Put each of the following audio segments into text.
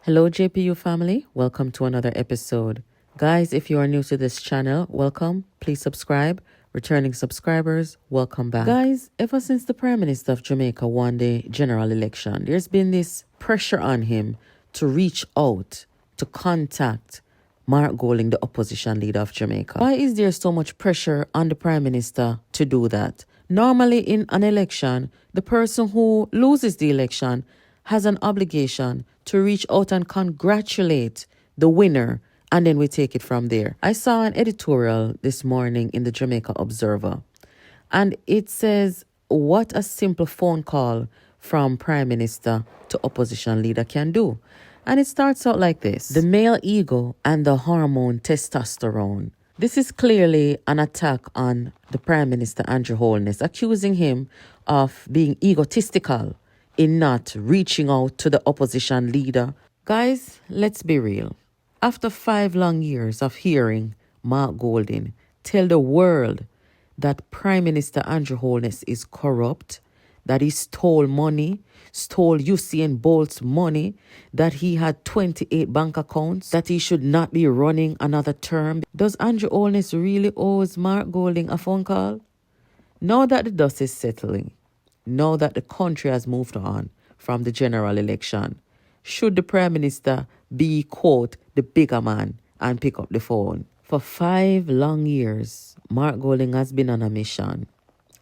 Hello, JPU family. Welcome to another episode. Guys, if you are new to this channel, welcome. Please subscribe. Returning subscribers, welcome back. Guys, ever since the Prime Minister of Jamaica won the general election, there's been this pressure on him to reach out, to contact Mark Golding, the opposition leader of Jamaica. Why is there so much pressure on the Prime Minister to do that? Normally in an election, the person who loses the election has an obligation to reach out and congratulate the winner, and then we take it from there. I saw an editorial this morning in the Jamaica Observer, and it says what a simple phone call from Prime Minister to opposition leader can do. And it starts out like this: the male ego and the hormone testosterone. This is clearly an attack on the Prime Minister Andrew Holness, accusing him of being egotistical in not reaching out to the opposition leader. Guys, let's be real. After 5 long years of hearing Mark Golding tell the world that Prime Minister Andrew Holness is corrupt, that he stole money, stole Usain Bolt's money, that he had 28 bank accounts, that he should not be running another term, does Andrew Holness really owes Mark Golding a phone call? Now that the dust is settling, now that the country has moved on from the general election, should the Prime Minister be, quote, the bigger man and pick up the phone? For 5 long years, Mark Golding has been on a mission,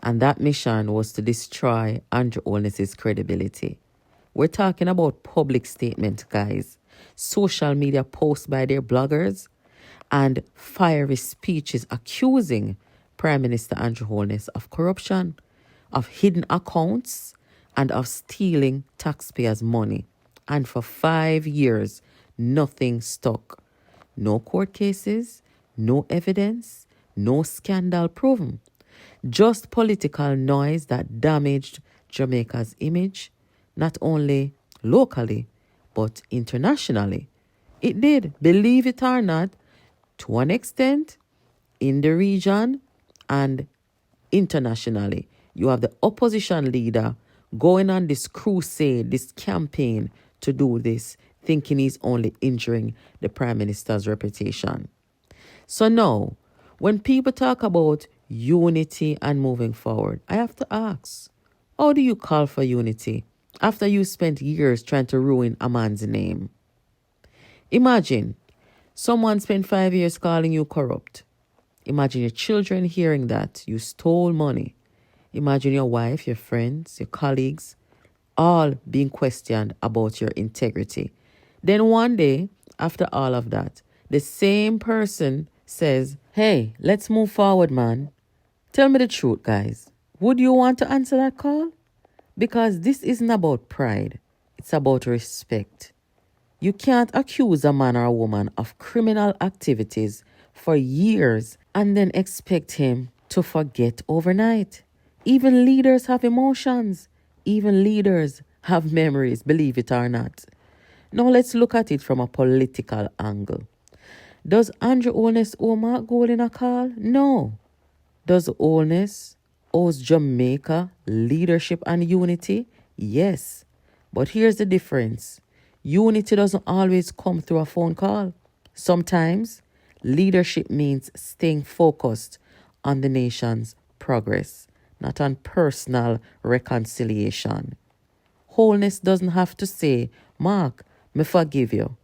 and that mission was to destroy Andrew Holness's credibility. We're talking about public statements, guys, social media posts by their bloggers, and fiery speeches accusing Prime Minister Andrew Holness of corruption, of hidden accounts, and of stealing taxpayers' money. And for 5 years, nothing stuck. No court cases, no evidence, no scandal proven. Just political noise that damaged Jamaica's image, not only locally, but internationally. It did, believe it or not, to an extent, in the region and internationally. You have the opposition leader going on this crusade, this campaign to do this, thinking he's only injuring the Prime Minister's reputation. So now, when people talk about unity and moving forward, I have to ask, how do you call for unity after you spent years trying to ruin a man's name? Imagine someone spent 5 years calling you corrupt. Imagine your children hearing that you stole money. Imagine your wife, your friends, your colleagues, all being questioned about your integrity. Then one day, after all of that, the same person says, hey, let's move forward, man. Tell me the truth, guys. Would you want to answer that call? Because this isn't about pride. It's about respect. You can't accuse a man or a woman of criminal activities for years and then expect him to forget overnight. Even leaders have emotions. Even leaders have memories, believe it or not. Now let's look at it from a political angle. Does Andrew Holness owe Mark Golding a call? No. Does Holness owe Jamaica leadership and unity? Yes. But here's the difference. Unity doesn't always come through a phone call. Sometimes leadership means staying focused on the nation's progress, not on personal reconciliation. Holness doesn't have to say, Mark, me forgive you.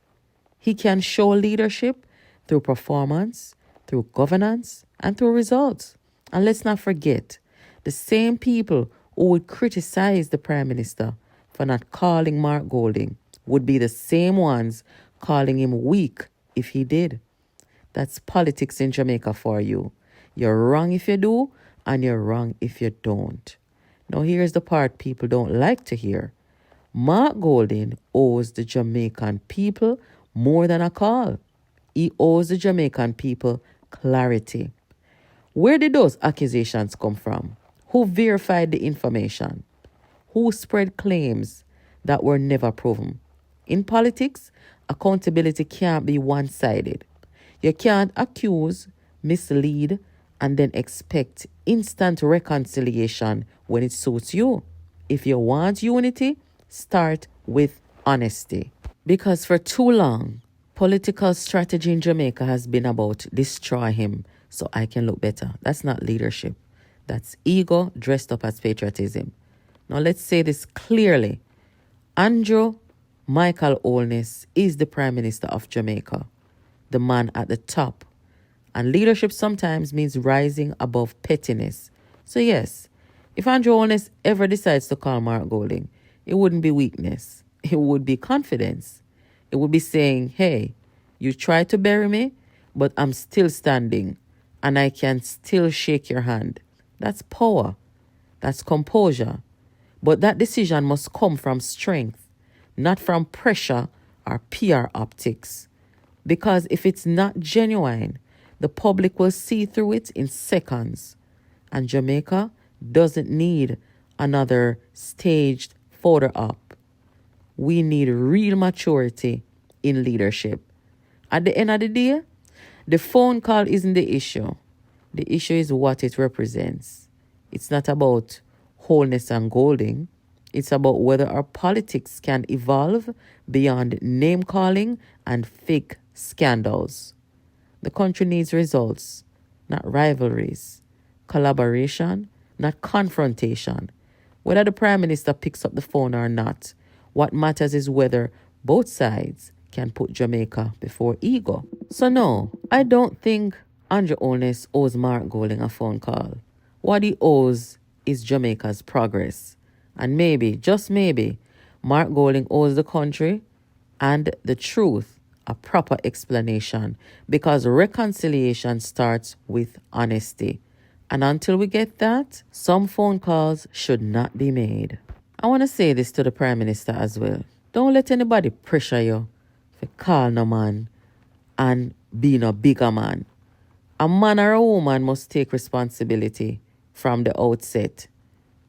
He can show leadership through performance, through governance, and through results. And let's not forget, the same people who would criticize the Prime Minister for not calling Mark Golding would be the same ones calling him weak if he did. That's politics in Jamaica for you. You're wrong if you do, and you're wrong if you don't. Now here's the part people don't like to hear. Mark Golding owes the Jamaican people more than a call. He owes the Jamaican people clarity. Where did those accusations come from? Who verified the information? Who spread claims that were never proven? In politics, accountability can't be one-sided. You can't accuse, mislead, and then expect instant reconciliation when it suits you. If you want unity, start with honesty. Because for too long, political strategy in Jamaica has been about destroy him so I can look better. That's not leadership. That's ego dressed up as patriotism. Now let's say this clearly. Andrew Michael Holness is the Prime Minister of Jamaica, the man at the top. And leadership sometimes means rising above pettiness. So yes, if Andrew Holness ever decides to call Mark Golding, it wouldn't be weakness. It would be confidence. It would be saying, hey, you tried to bury me, but I'm still standing and I can still shake your hand. That's power. That's composure. But that decision must come from strength, not from pressure or PR optics. Because if it's not genuine, the public will see through it in seconds. And Jamaica doesn't need another staged photo op. We need real maturity in leadership. At the end of the day, the phone call isn't the issue. The issue is what it represents. It's not about Holness and Golding. It's about whether our politics can evolve beyond name calling and fake scandals. The country needs results, not rivalries. Collaboration, not confrontation. Whether the Prime Minister picks up the phone or not, what matters is whether both sides can put Jamaica before ego. So no, I don't think Andrew Holness owes Mark Golding a phone call. What he owes is Jamaica's progress. And maybe, just maybe, Mark Golding owes the country and the truth a proper explanation, because reconciliation starts with honesty. And until we get that, some phone calls should not be made. I want to say this to the Prime Minister as well. Don't let anybody pressure you to call no man and be no bigger man. A man or a woman must take responsibility from the outset.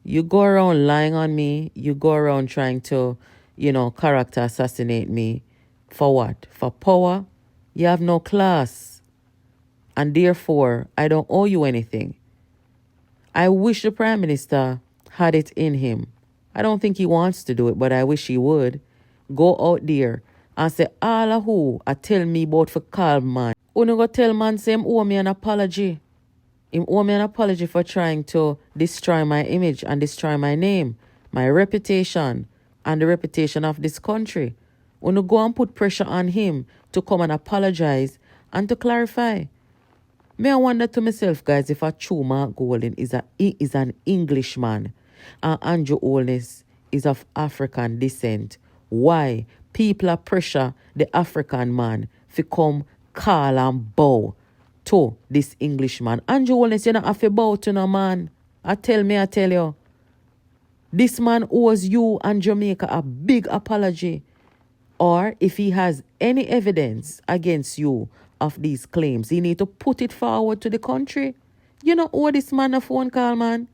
You go around lying on me. You go around trying to, character assassinate me. For what? For power? You have no class. And therefore, I don't owe you anything. I wish the Prime Minister had it in him. I don't think he wants to do it, but I wish he would. Go out there and say, all of who are tell me about for call man. Uno go tell man say him owe me an apology. Him owe me an apology for trying to destroy my image and destroy my name, my reputation, and the reputation of this country. Uno go and put pressure on him to come and apologize and to clarify. May I wonder to myself, guys, if a true Mark Golding is an Englishman and Andrew Holness is of African descent. Why people are pressure the African man to come call and bow to this Englishman? Andrew Holness, you not have to bow to no man. I tell you. This man owes you and Jamaica a big apology. Or if he has any evidence against you of these claims, he need to put it forward to the country. You know owe this man a phone call, man.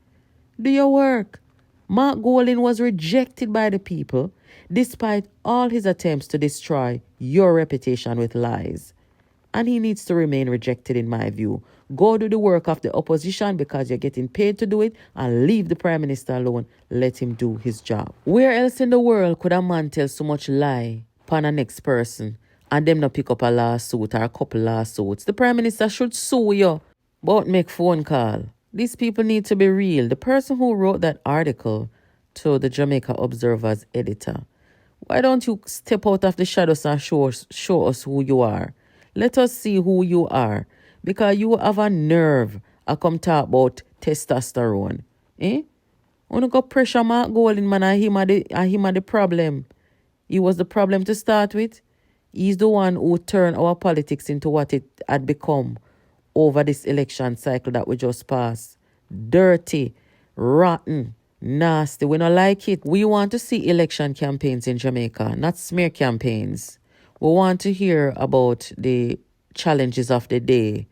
Do your work. Mark Golding was rejected by the people despite all his attempts to destroy your reputation with lies. And he needs to remain rejected in my view. Go do the work of the opposition because you're getting paid to do it, and leave the Prime Minister alone. Let him do his job. Where else in the world could a man tell so much lie upon a next person and them not pick up a lawsuit or a couple lawsuits? The Prime Minister should sue you, but make phone call. These people need to be real. The person who wrote that article to the Jamaica Observer's editor, why don't you step out of the shadows and show us who you are? Let us see who you are. Because you have a nerve to come talk about testosterone. Eh? When you go pressure Mark Golding, man, and him are the problem. He was the problem to start with. He's the one who turned our politics into what it had become over this election cycle that we just passed. Dirty, rotten, nasty. We don't like it. We want to see election campaigns in Jamaica, not smear campaigns. We want to hear about the challenges of the day,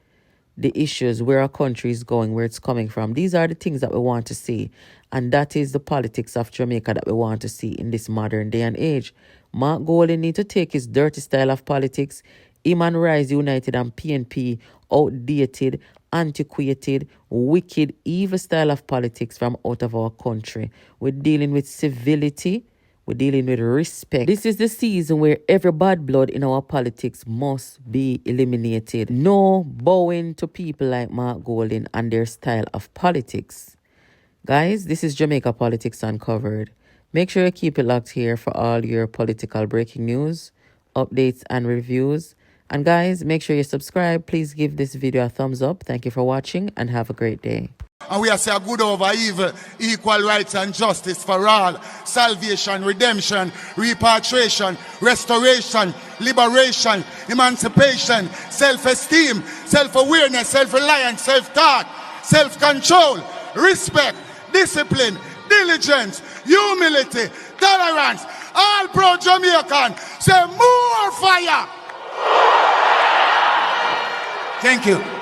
the issues, where our country is going, where it's coming from. These are the things that we want to see. And that is the politics of Jamaica that we want to see in this modern day and age. Mark Golding need to take his dirty style of politics, him and Rise United and PNP, outdated, antiquated, wicked, evil style of politics from out of our country. We're dealing with civility. We're dealing with respect. This is the season where every bad blood in our politics must be eliminated. No bowing to people like Mark Golding and their style of politics. Guys, this is Jamaica Politics Uncovered. Make sure you keep it locked here for all your political breaking news, updates, and reviews. And guys, make sure you subscribe. Please give this video a thumbs up. Thank you for watching and have a great day. And we are saying good over evil, equal rights and justice for all, salvation, redemption, repatriation, restoration, liberation, emancipation, self-esteem, self-awareness, self-reliance, self-thought, self-control, respect, discipline, diligence, humility, tolerance. All pro-Jamaican say more fire. Thank you.